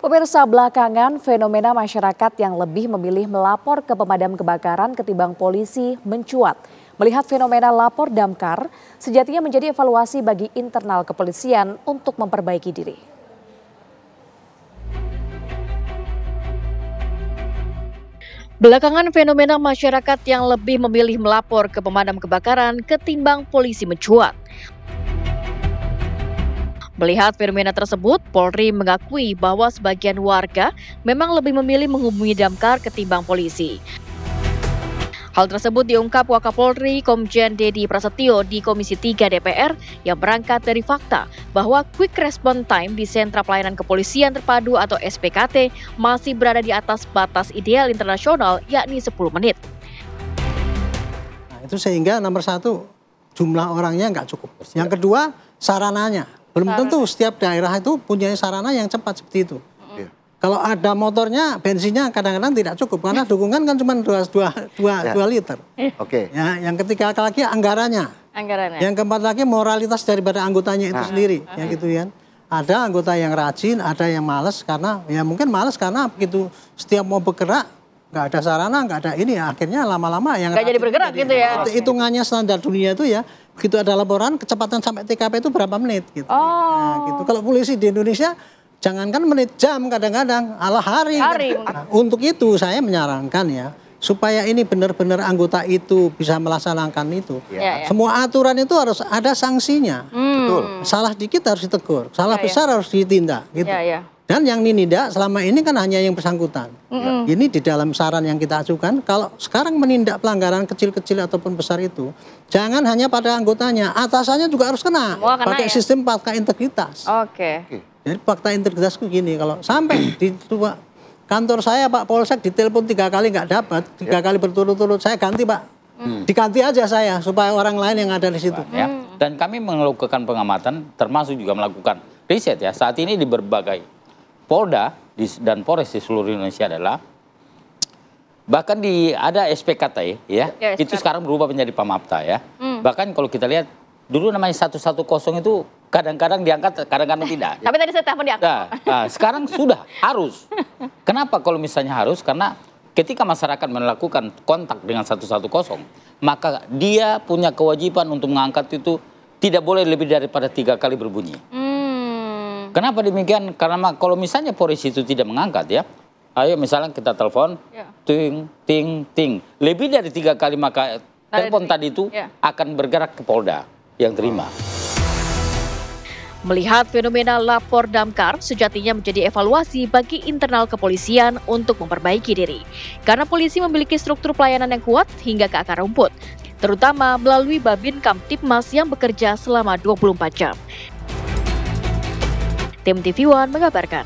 Pemirsa, belakangan fenomena masyarakat yang lebih memilih melapor ke pemadam kebakaran ketimbang polisi mencuat. Melihat fenomena lapor damkar, sejatinya menjadi evaluasi bagi internal kepolisian untuk memperbaiki diri. Belakangan fenomena masyarakat yang lebih memilih melapor ke pemadam kebakaran ketimbang polisi mencuat. Melihat fenomena tersebut, Polri mengakui bahwa sebagian warga memang lebih memilih menghubungi damkar ketimbang polisi. Hal tersebut diungkap Wakapolri Komjen Dedi Prasetyo di Komisi 3 DPR yang berangkat dari fakta bahwa Quick Response Time di Sentra Pelayanan Kepolisian Terpadu atau SPKT masih berada di atas batas ideal internasional, yakni 10 menit. Nah, itu sehingga nomor satu, jumlah orangnya nggak cukup. Yang kedua, sarananya. Belum tentu setiap daerah itu punya sarana yang cepat seperti itu. Kalau ada motornya, bensinnya kadang-kadang tidak cukup karena dukungan kan cuma 2 liter. Ya, yang ketiga lagi anggarannya. Yang keempat lagi moralitas daripada anggotanya itu sendiri, ya gitu ya. Ada anggota yang rajin, ada yang malas karena ya mungkin malas karena begitu setiap mau bergerak nggak ada sarana, nggak ada ini ya akhirnya lama-lama yang nggak jadi bergerak gitu ya. Hitungannya standar dunia itu ya begitu ada laporan kecepatan sampai TKP itu berapa menit gitu. Nah, gitu. Kalau polisi di Indonesia jangankan menit, jam kadang-kadang, ala hari. Nah, untuk itu saya menyarankan ya, supaya ini benar-benar anggota itu bisa melaksanakan itu. Semua aturan itu harus ada sanksinya. Betul. Salah dikit harus ditegur, salah besar harus ditindak. Gitu. Dan yang menindak selama ini kan hanya yang bersangkutan. Ini di dalam saran yang kita ajukan, kalau sekarang menindak pelanggaran kecil-kecil ataupun besar itu, jangan hanya pada anggotanya, atasannya juga harus kena. Pakai sistem fakta integritas. Jadi fakta integritas itu gini, kalau sampai di kantor saya Pak Polsek ditelepon 3 kali nggak dapat, 3 kali berturut-turut, saya ganti Pak. Diganti aja saya, supaya orang lain yang ada di situ. Dan kami melakukan pengamatan, termasuk juga melakukan riset ya. Saat ini di berbagai Polda dan Polres di seluruh Indonesia adalah, bahkan ada SPKT ya, itu sekarang berubah menjadi Pamapta ya. Bahkan kalau kita lihat, dulu namanya 110 itu kadang-kadang diangkat, kadang-kadang tidak. Tapi tadi saya telepon diangkat. Nah, sekarang sudah harus. Kenapa kalau misalnya harus? Karena ketika masyarakat melakukan kontak dengan 110, maka dia punya kewajiban untuk mengangkat itu tidak boleh lebih daripada 3 kali berbunyi. Kenapa demikian? Karena kalau misalnya polisi itu tidak mengangkat ya, ayo misalnya kita telepon, ting, ting, ting. Lebih dari 3 kali maka telepon tadi itu akan bergerak ke Polda yang terima. Melihat fenomena lapor damkar sejatinya menjadi evaluasi bagi internal kepolisian untuk memperbaiki diri. Karena polisi memiliki struktur pelayanan yang kuat hingga ke akar rumput, terutama melalui Babin Kamtipmas yang bekerja selama 24 jam. Tim TV One mengabarkan.